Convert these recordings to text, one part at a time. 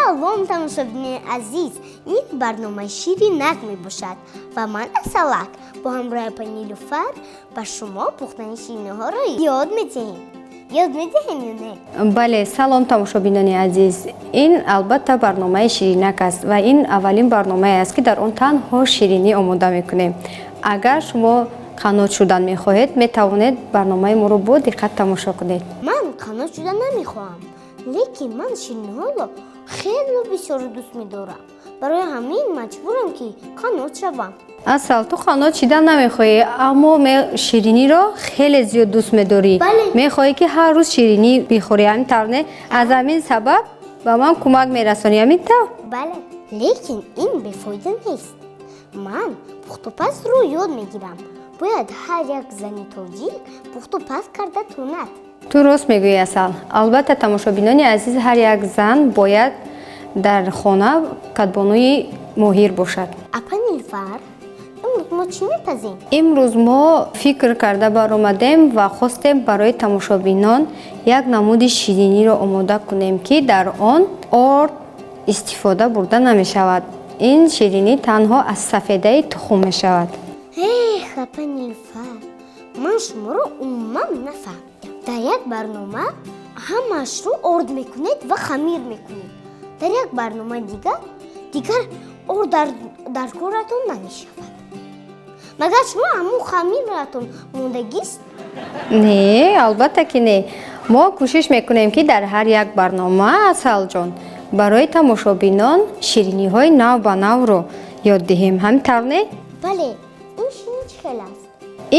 салом тамошобини азиз, ин барномаи Ширинак мебошад ва ман Асалак бо ҳамроҳи пани Нилуфар ба шумо пухтани шириниҳоро ёд медиҳем. Ёд медиҳем ё не? бале, салом тамошобинони азиз. Ин албатта барномаи Ширинак аст ва ин аввалин барномае аст ки дар он танҳо ширинӣ омода мекунем. Агар шумо қанот шудан мехоҳед, метавонед барномаи моро бо диққат тамошо кунед. Ман қанот шудан намехоҳам, лекин ман шириниҳоро хеле бисёр дӯст медорам. Барои ҳамин маҷбурам ки қанот шавам. Асал, ту қанот шидан намехоҳӣ, аммо шириниро хеле зиёд дӯст медорӣ. Бале. Мехоҳӣ ки ҳар рӯз ширинӣ бихӯрӣ. Ҳамин тавр не? Аз ҳамин сабаб ба ман кӯмак мерасонӣ. Ҳамин тавр? Бале, лекин ин бефоида нест. Ман пухтупазро ёд мегирам. Бояд ҳар як зани тоҷик пухтупаз карда тунад. Ту рост мегӯӣ, Асал. Албатта тамошобинони азиз, ҳар як зан бояд дар хона кадбонуи моҳир бошад. Апа Нилуфар, имрӯз мо чӣ мепазем? имрӯз мо фикр карда баромадем ва хостем барои тамошобинон як намуди шириниро омода кунем, ки дар он орд истифода бурда намешавад. Ин ширинӣ танҳо аз сафедаи тухм мешавад. Эх, апа Нилуфар, ман шуморо умуман нафаҳмидам. Дар як барнома ҳамаашро орд мекунед ва хамир мекунед. Дар як барномаи дигар орд дар коратон намешавад. Магар шумо ҳамун хамиратон мондагист? Не, албатта ки не. Мо кӯшиш мекунем ки дар ҳар як барнома, Асалҷон, барои тамошобинон шириниҳои нав ба навро ёд диҳем. Ҳамин тавр не? Бале, ин ширини чӣ хел аст?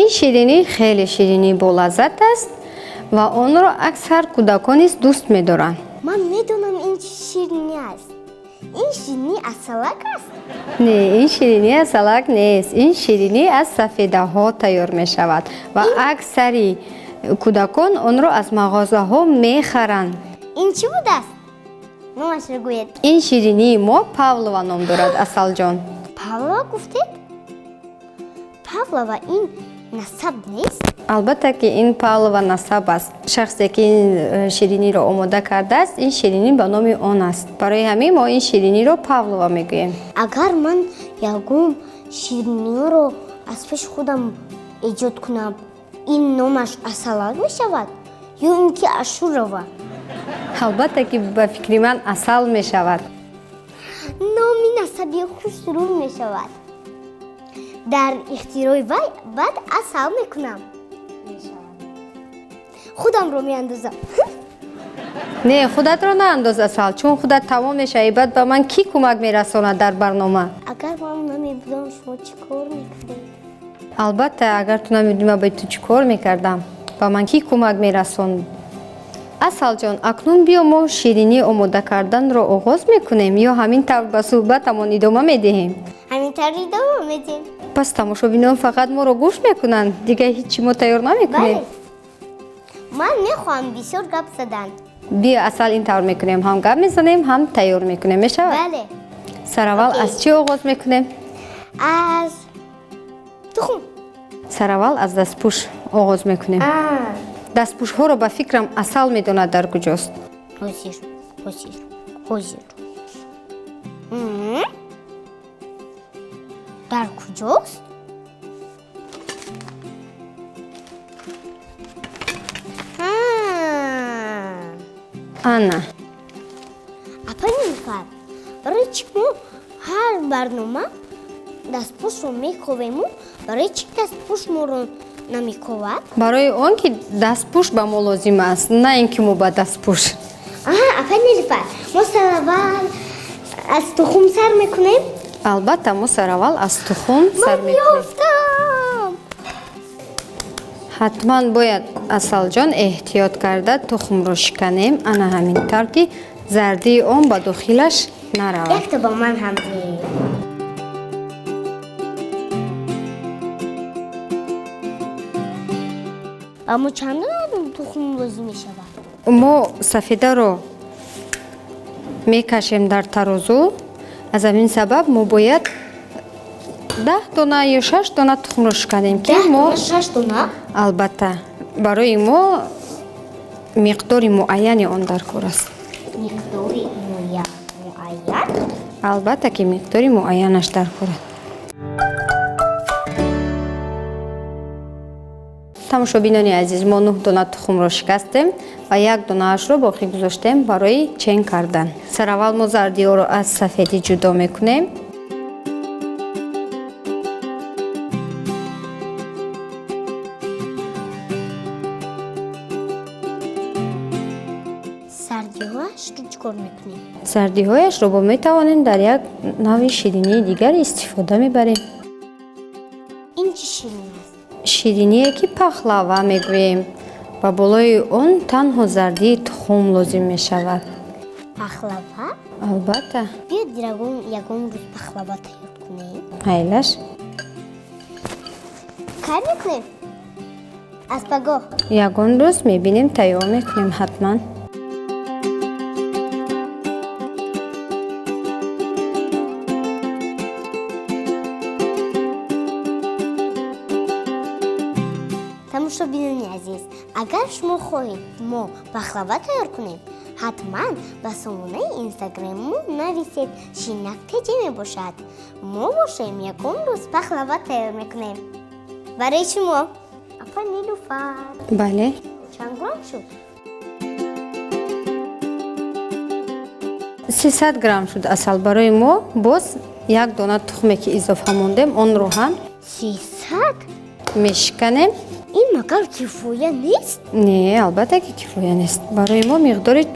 ин ширинӣ хеле ширинӣ болаззат аст ва онро аксар кӯдакон низ дӯст медоранд. Ман медонам ин чӣ ширинӣ аст. Ин ширини асалак аст? Не, ин ширинӣ асалак нест. Ин ширинӣ аз сафедаҳо тайёр мешавад ва аксари кӯдакон онро аз мағозаҳо мехаранд. Ин чӣ будааст? Номашро гӯед. ин ширинии мо Павлова ном дорад, Асалҷон. Павлова гуфтед? Павлова ин насаб нест? албатта ки ин Павлова насаб аст. Шахсе ки ин шириниро омода кардааст, ин ширинӣ ба номи он аст. Барои ҳамин мо ин шириниро Павлова мегӯем. Агар ман ягон шириниҳоро аз пеши худам эҷод кунам, ин номаш Асалак мешавад ё ин ки Ашурова? албатта ки ба фикри ман Асал мешавад. номи насаби хушрӯ мешавад. дар ихтирои вай баъд Асал мекунам. худамро меандозам. Не, худатро наандоз, Асал, чун худат тамом мешавӣ, баъд ба ман кӣ кӯмак мерасонад дар барнома? агар ман намебудам шумо чӣ кор мекардед? албатта, агар ту намедонӣ ман ба ту чӣ кор мекардам, ба ман кӣ кӯмак мерасон? Асалҷон, акнун биё мо ширинӣ омода карданро оғоз мекунем ё ҳамин тавр ба суҳбатамон идома медиҳем? ҳамин тавр идома медиҳем. пас тамошобинон фақат моро гӯш мекунанд, дигар ҳеҷ чӣ мо тайёр намекунем? бале, ман мехоҳам бисёр гап задан. биё, Асал, ин тавр мекунем, ҳам гап мезанем, ҳам тайёр мекунем, мешавад? бале, Сараввал Окей. аз чӣ оғоз мекунем? аз тухм. Сараввал аз дастпӯш оғоз мекунем. Дастпӯшҳоро ба фикрам Асал медонад дар куҷост. ҳозир. дар куҷост? Ана. апа Нилуфар, барои чӣ мо ҳар барнома дастпӯшро мековему? барои чӣ дастпӯш моро намековад? Барои он ки дастпӯш ба мо лозим аст, на ин ки мо ба дастпӯш. апа Нилуфар, мо сараввал аз тухм сар мекунем? албатта, мо сараввал аз тухм сар ман мекунем. ёфтам! ҳатман бояд, Асалҷон, эҳтиёт карда тухмро шиканем, ана ҳамин тавр ки зардии он ба дохилаш наравад. якта ба ман ҳам диҳ. аммо чандон тухм лозим мешавад? мо сафедаро мекашем дар тарозу. аз ҳамин сабаб мо бояд 10 дона ё 6 дона тухмро шиканем ки мо 6 дона? албатта барои мо миқдори муайяни он дар кор аст. миқдори муайян. албатта ки миқдори муайянаш дархӯрад. тамошобинони азиз, мо 9 дона тухмро шикастем ва 1 донаашро боқӣ гузоштем барои чен кардан. Сараввал мо зардиҳоро аз сафедӣ ҷудо мекунем. Сардиҳояшро чӣ кор мекунем? Зардиҳояшро бо метавонем дар як нави ширинии дигар истифода мебарем. Ин чӣ ширин аст? Шириние ки пахлава мегӯем. Ба болои он танҳо зардии тухм лозим мешавад. Пахлава? Албатта. Биёд ягон рӯз пахлава тайёр кунем. Айлаш. Кай мекунем? Аз пагоҳ. Ягон рӯз мебинем тайёр мекунем ҳатман. Тамошобинони азиз, агар шумо хоҳед мо пахлава тайёр кунем, ҳатман ба сомонаи инстаграммон нависед. Шинак теҷа мебошад. Мо бошем ягон рӯз пахлава тайёр мекунем. Барои шумо. Апа Нилуфар. Бале. Чанд грамм шуд? 300 грамм шуд асал. Барои мо боз 1 дона тухме ки изофа мондем, онро ҳам 300? мешиканем. Ин магар кифоя нест? Не, албатта ки кифоя нест. Барои мо миқдори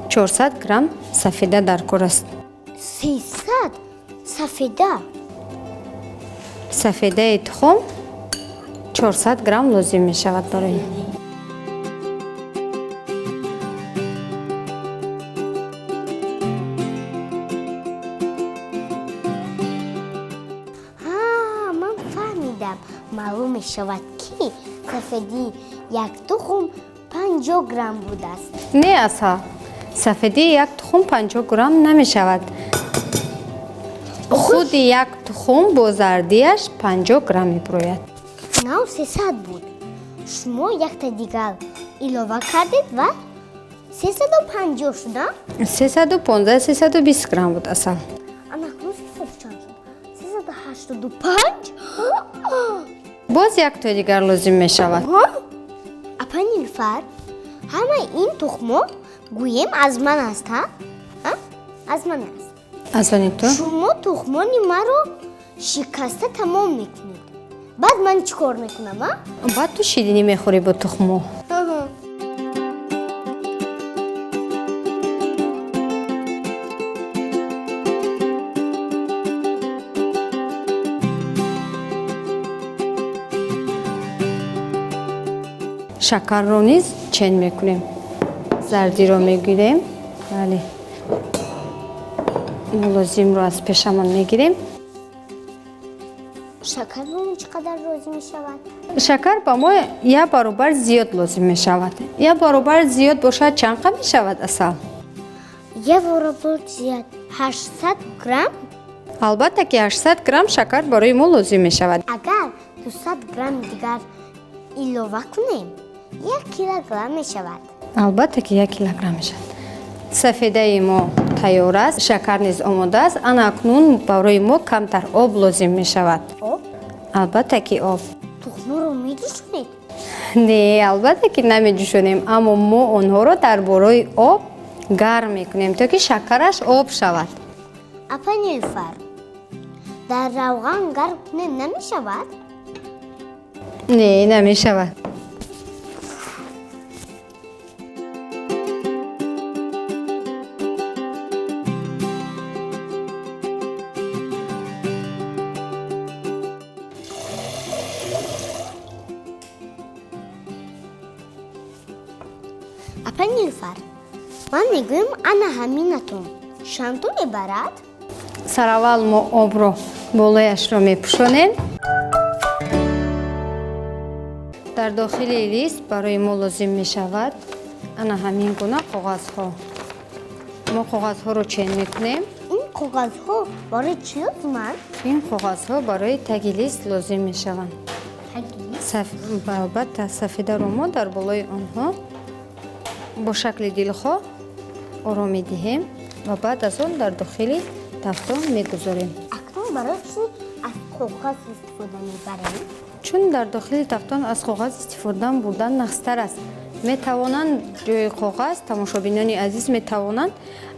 400 грамм сафеда даркор аст. 300? Сафеда? Сафедаи тухм 400 грамм лозим мешавад барои ман фаҳмидам. Маълум мешавад ки сафеди як тухм 50 грамм будааст. не асал. Сафеди як тухм 50 грамм намешавад. худи як тухм бо зардияш 50 грамм меброяд. Нав 300 буд. Шумо якта дигар илова кардед ва 350 шуда? 315-320 грамм буд асал. Анакнун чанд шуд? 385? боз якто дигар лозим мешавад. Апа Нилуфар, ҳамаи ин тухмо гӯем аз ман аст, ҳа? Аз ман аст. аз они то шумо тухмони маро шикаста тамом мекунед. баъд ман чӣ кор мекунам? баъд ту ширинӣ мехӯрӣ бо тухмо. шакарро низ чен мекунем. зардиро мегирем. бале. лозимро аз пешамон мегирем. шакар ба мо чӣ қадар лозим мешавад? шакар ба мо 1 баробар зиёд лозим мешавад. 1 баробар зиёд бошад чанд қа мешавад асал? 1 баробар зиёд 800 грамм? албатта ки 800 грамм шакар барои мо лозим мешавад. агар 200 грамм дигар илова кунем 1 килограмм мешавад. албатта ки 1 килограмм мешавад. сафедаи мо тайёр аст, шакар низ омода аст. ана акнун барои мо камтар об лозим мешавад. об? албатта ки об. тухморо медушонед? не, албатта ки намеҷӯшонем, аммо мо онҳоро дар бораи об гарм мекунем то ки шакараш об шавад. апа Нилуфар, дар равған гарм кунем намешавад? не, намешавад. апа Нилуфар, ман мегӯям ана ҳаминатон шамтон мебарад? сараввал мо обро болояшро мепӯшонем. дар дохили лист барои мо лозим мешавад ана ҳамин гуна коғазҳо. мо коғазҳоро чен мекунем. ин коғазҳо барои чӣ лозиманд? ин коғазҳо барои таги лист лозим мешаванд. албатта сафедаро мо дар болои онҳо бо шакли дилхоҳ оро медиҳем ва баъд аз он дар дохили тафтон мегузорем. акнун барои чӣ аз коғаз истифода мебарем? чун дар дохили тафтон аз коғаз истифода бурдан нахстар аст. метавонанд ҷои коғаз, тамошобинони азиз метавонанд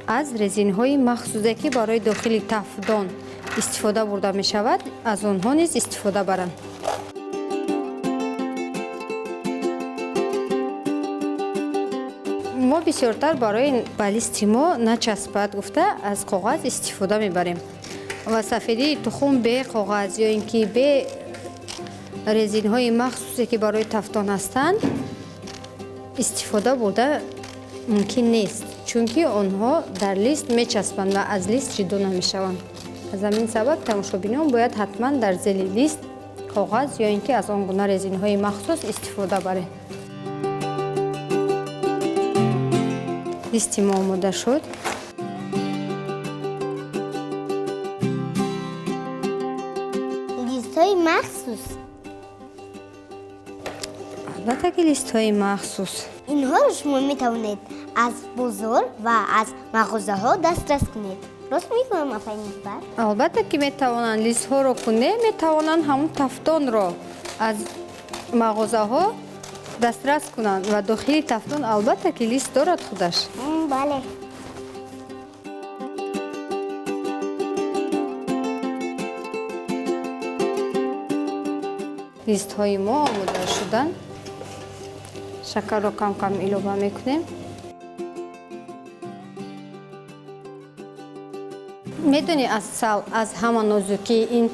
аз резинҳои махсусе ки барои дохили тафтон истифода бурда мешавад, аз онҳо низ истифода баранд. мо бисёртар барои ба листи мо начаспад гуфта аз коғаз истифода мебарем ва сафедии тухм бе коғаз ё ин ки бе резинҳои махсусе ки барои тафтон ҳастанд истифода бурда мумкин нест, чунки онҳо дар лист мечаспанд ва аз лист ҷудо намешаванд. аз ҳамин сабаб тамошобинон бояд ҳатман дар зели лист коғаз ё ин ки аз он гуна резинҳои махсус истифода баред. листи мо омода шуд. листҳои махсус. албатта ки листҳои махсус. инҳоро шумо метавонед аз бозор ва аз мағозаҳо дастрас кунед. рост мегӯям апай Нилуфар? албатта ки метавонанд листҳоро кунем, метавонанд ҳамун тафтонро аз мағозаҳо дастрас кунанд ва дохили тафтон албатта ки лист дорад худаш. бале. листҳои мо омода шуданд. шакарро кам илова мекунем. медони асал аз ҳама нозукӣ ин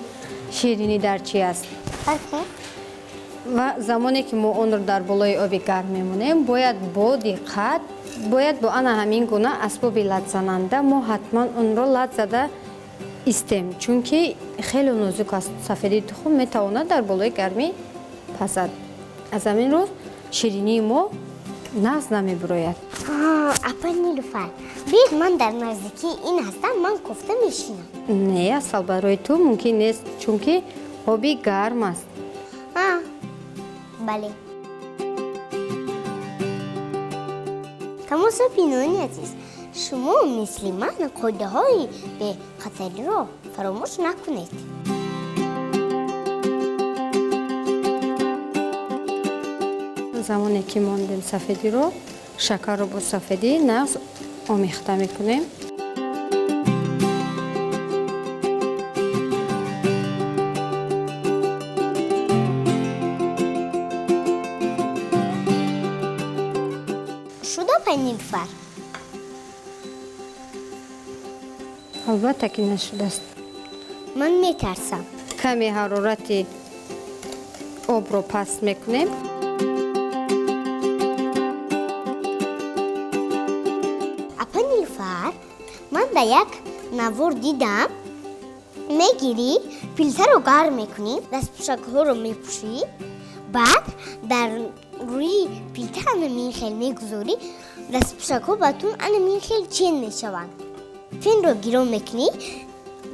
ширинӣ дар чӣ аст? ва замоне ки мо онро дар болои оби гарм мемонем, бояд бо диққат, бояд бо ана ҳамин гуна асбоби латзананда мо ҳатман онро лат зада истем, чунки хеле нозук аст. сафедии тухм метавонад дар болои гармӣ пазад. аз ҳамин рӯ ширинии мо нағз намебирояд. апай Нилуфар, биед ман дар наздикии ин ҳастам, ман кофта мешинам. Не, асал барои ту мумкин нест, чунки оби гарм аст. бале. тамошобинони азиз, шумо мисли ман қоидаҳои бехатариро фаромӯш накунед. замоне ки мондем сафедиро, шакарро бо сафедӣ нағз омехта мекунем. шуд апай Нилуфар? албатта ки нашудааст. ман метарсам. каме ҳарорати обро паст мекунем. апай Нилуфар, ман да як навор дидам, мегирӣ, пилтаро гарм мекунӣ, дастпӯшакҳоро мепӯшӣ, баъд дар рӯи пилта анамин хел мегузорӣ, дастпӯшакҳо батун анамин хел чен мешаванд. фенро гиром мекунӣ,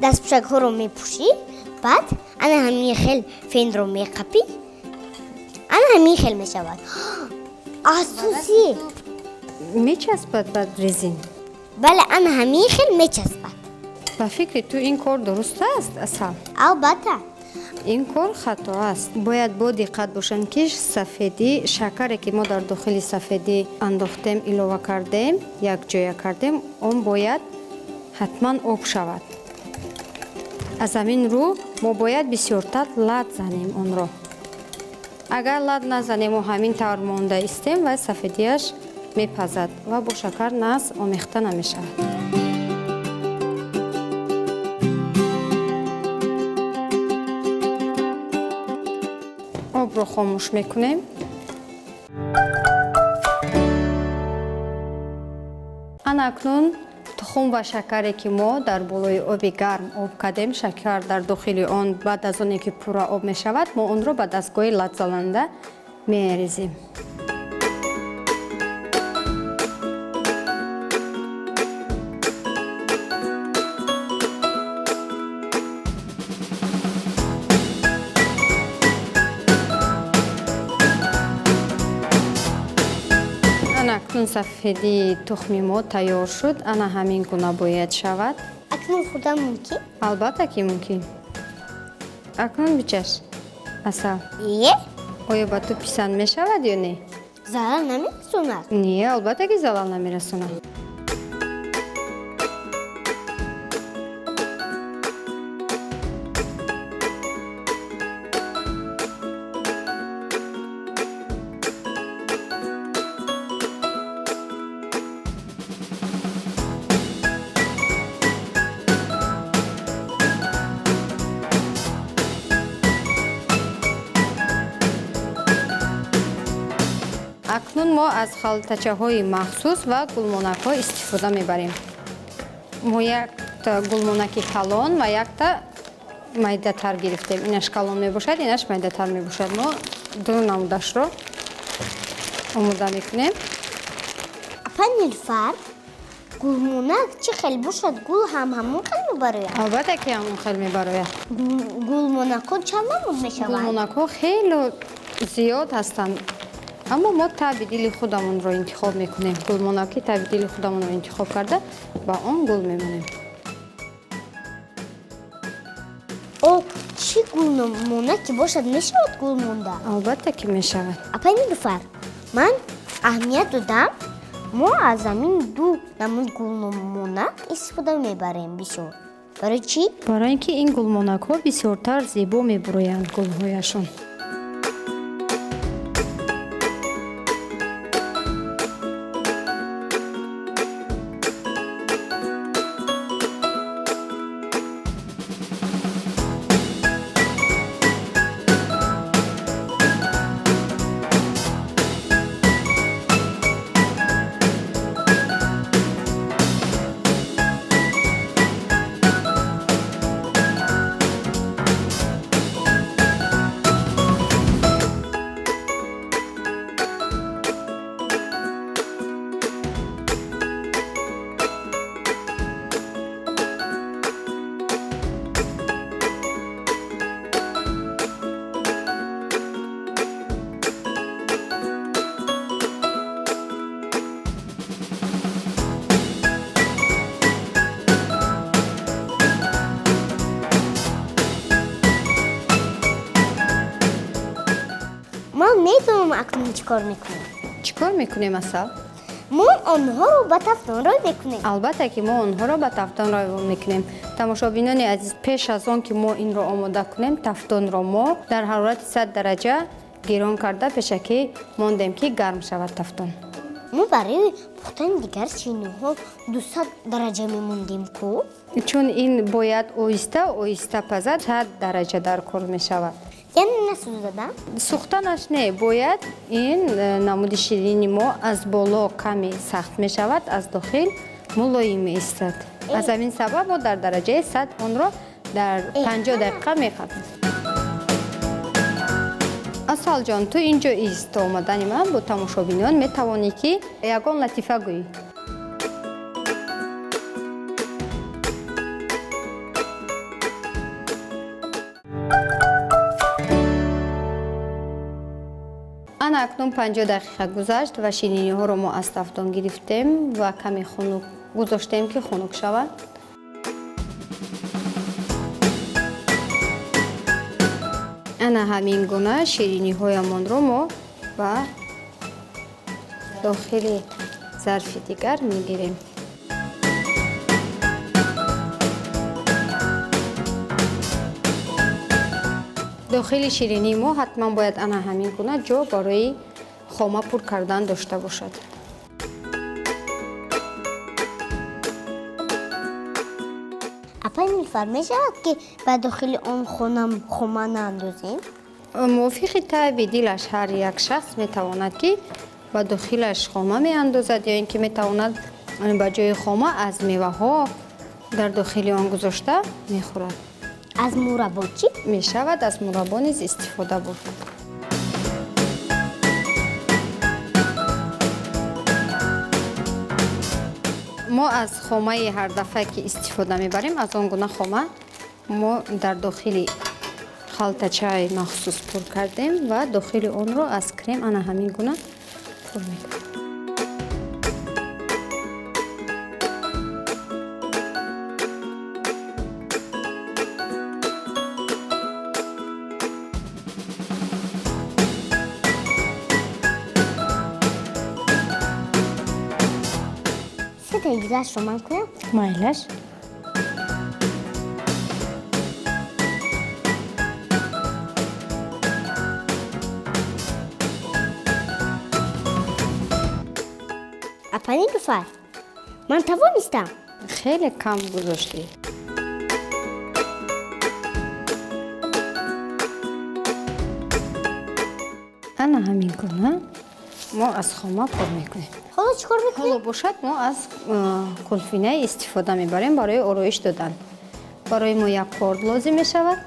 дастпӯшакҳоро мепӯшӣ, баъд ана ҳамин хел фенро меқапӣ, ана ҳамин хел мешавад. асосӣ. мечаспад ба резин. бале, ана ҳамин хел мечаспад. ба фикри ту ин кор дуруст аст асал? албатта. ин кор хато аст. бояд бо диққат бошанд ки сафедӣ, шакаре ки мо дар дохили сафедӣ андохтем, илова кардем, якҷоя кардем, он бояд ҳатман об шавад. аз ҳамин рӯ мо бояд бисёртар лат занем онро. агар лат назанем ва ҳамин тавр монда истем, ва сафедияш мепазад ва бо шакар нағз омехта намешавад. обро хомӯш мекунем. ана акнун тухм ва шакаре ки мо дар болои оби гарм об кардем, шакар дар дохили он, баъд аз оне ки пурра об мешавад, мо онро ба дастгоҳи латзананда мерезем. акнун сафедии тухми мо тайёр шуд. ана ҳамин гуна бояд шавад. акнун хурдан мумкин? албатта ки мумкин. Акнун бичаш асал. Оё ба ту писанд мешавад ё не? Зарар намерасонад? Не, албатта ки залал намерасонад. акнун мо аз халтачаҳои махсус ва гулмонакҳо истифода мебарем. Мо якта гулмонаки калон ва якта майдатар гирифтем. Инаш калон мебошад, инаш майдатар мебошад. Мо ду намудашро омода мекунем. Апа Нилуфар, гулмонак чӣ хел бошад? Гул ҳам ҳамон хел мебарояд? албатта ки ҳамон хел мебарояд. Гулмонакҳо чанд намуд мешаванд? гулмонакҳо хело зиёд ҳастанд. аммо мо таби дили худамонро интихоб мекунем. Гулмонаки таби дили худамонро интихоб карда ба он гул мемонем. Чӣ гулмонаки бошад мешавад гул монда? албатта ки мешавад. Апа Нилуфар, ман аҳамият додам. Мо аз ҳамин ду намуди гулмонак истифода мебарем бисёр. Барои чӣ? барои ин ки ин гулмонакҳо бисёртар зебо мебуроянд гулҳояшон. Ман медонам акнун чӣ кор мекунем. чӣ кор мекунем асал? Мо онҳоро ба тафтон рой мекунем. албатта ки мо онҳоро ба тафтон райвон мекунем. Тамошобинони азиз, пеш аз он ки мо инро омода кунем, тафтонро мо дар ҳарорати 100 дараҷа гирон карда пешакӣ мондем ки гарм шавад тафтон. Мо барои пухтани дигар шиниҳо 200 дараҷа мемондем ку. чун ин бояд оҳиста оҳиста паза 100 дараҷа дар кор мешавад. Яъне насӯзадам? сӯхтанаш не, бояд ин намуди ширини мо аз боло каме сахт мешавад, аз дохил мулоим меистад. аз ҳамин сабаб мо дар дараҷаи 100 онро дар 50 дақиқа мехабем. асалҷон, ту ин ҷо ист омадани ман бо тамошобинон метавонӣ ки ягон латифа гӯӣ. ана акнун 50 дақиқа гузашт ва шириниҳоро мо аз тафтон гирифтем ва каме хунук гузоштем ки хунук шавад. ана ҳамин гуна шириниҳоямонро мо ба дохили зарфи дигар мегирем. дохили ширинии мо ҳатман бояд ана ҳамин гуна ҷо барои хома пур кардан дошта бошад. апа Нилуфар, мешавад ки ба дохили он хома наандозем? мувофиқи таби дилаш ҳар як шахс метавонад ки ба дохилаш хома меандозад ё ин ки метавонад ба ҷои хома аз меваҳо дар дохили он гузошта мехӯрад. аз мураббо чӣ? мешавад аз мураббо низ истифода бурд. мо аз хомаи ҳардафъа ки истифода мебарем, аз он гуна хома мо дар дохили халтачаи махсус пур кардем ва дохили онро аз крем ана ҳамин гуна пур мекунем. ҷузъиашро ман кунам? майлаш. Апа Нилуфар, ман тавонистам. хеле кам гузоштӣ. ана ҳамин гуна мо аз хома пур мекунем. Ҳоло чӣ кор мекунем? ҳоло бошад мо аз қулфина истифода мебарем барои ороиш додан. барои мо як корд лозим мешавад.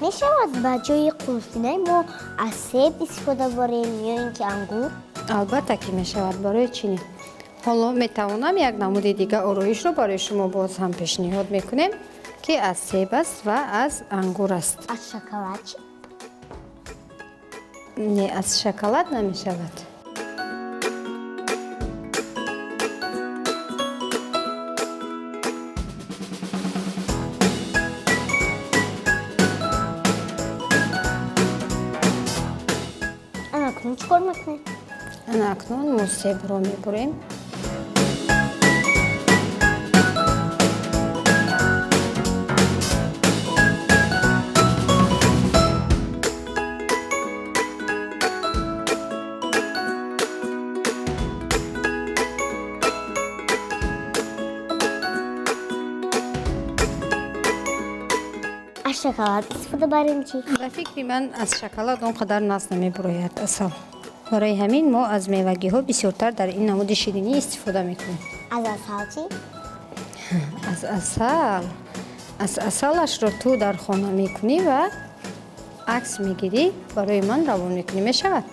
мешавад ба ҷои қулфинаи мо аз себ истифода барем ё ин ки ангур? албатта ки мешавад. барои чӣ? ҳоло метавонам як намуди дига ороишро барои шумо боз ҳам пешниҳод мекунем ки аз себ аст ва аз ангур аст. аз шоколад чӣ? не, аз шоколад намешавад. ана акнун чӣ кор мекунем? ана акнун мо себро мебурем. аз шоколад истифода барем чӣ? ба фикри ман аз шоколад он қадар наз намебурояд асал. барои ҳамин мо аз мевагиҳо бисёртар дар ин намуди ширинӣ истифода мекунем. аз асал чӣ? аз асал. аз асалашро ту дар хона мекунӣ ва акс мегирӣ, барои ман равон мекунӣ. мешавад?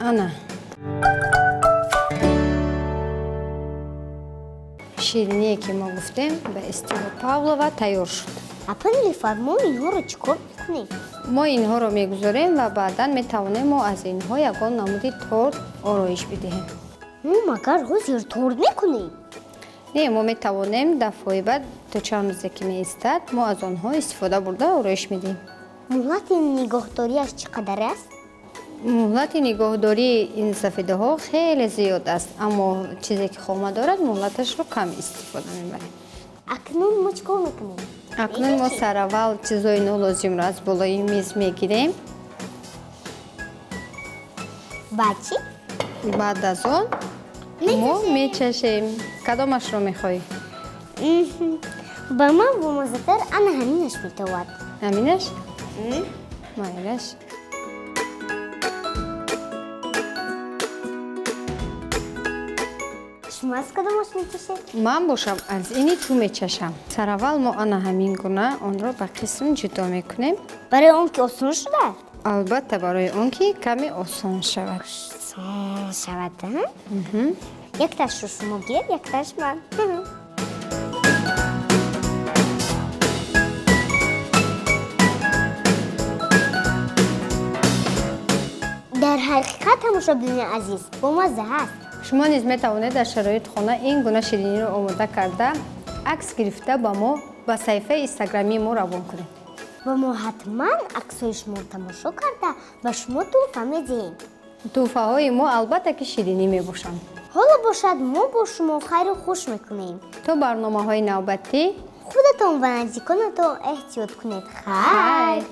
ана шириние ки мо гуфтем ба Эстела Павлова тайёр шуд. апа Нилуфар, мо инҳоро чӣ кор мекунем? мо инҳоро мегузорем ва баъдан метавонем мо аз инҳо ягон намуди торт ороиш бидиҳем. мо магар ҳозир торт мекунем? не, мо метавонем дафъои баъд то чанд рӯзе ки меистад мо аз онҳо истифода бурда ороиш медиҳем. муҳлати нигоҳдориаш чӣ қадар аст? муҳлати нигоҳдории ин сафедаҳо хеле зиёд аст, аммо чизе ки хома дорад муҳлаташро кам истифода мебарем. акнун мо чӣ кор мекунем? акнун мо сараввал чизои нолозимро аз болои миз мегирем. баъд чӣ? баъд аз он мо мечашем. кадомашро мехоҳӣ? ба ман бомазатар ана ҳаминаш метавад. ҳаминаш? майлаш. шумо аз кадомаш мечашед? ман бошам аз ини ту мечашам. сараввал мо ана ҳамин гуна онро ба қисм ҷудо мекунем. барои он ки осон шудад? албатта барои он ки каме осон шавад. осон шавад? якташро шумо гиред, якташ ман. дар ҳақиқат тамошобини азиз бомазза ҳаст. шумо низ метавонед дар шароити хона ин гуна шириниро омода карда акс гирифта ба мо ба саҳифаи инстаграмии мо равон кунед. ва мо ҳатман аксҳои шуморо тамошо карда ба шумо тӯҳфа медиҳем. тӯҳфаҳои мо албатта ки ширинӣ мебошанд. ҳоло бошад мо бо шумо хайру хуш мекунем. то барномаҳои навбатӣ худатон ва наздиконатон эҳтиёт кунед. хайр.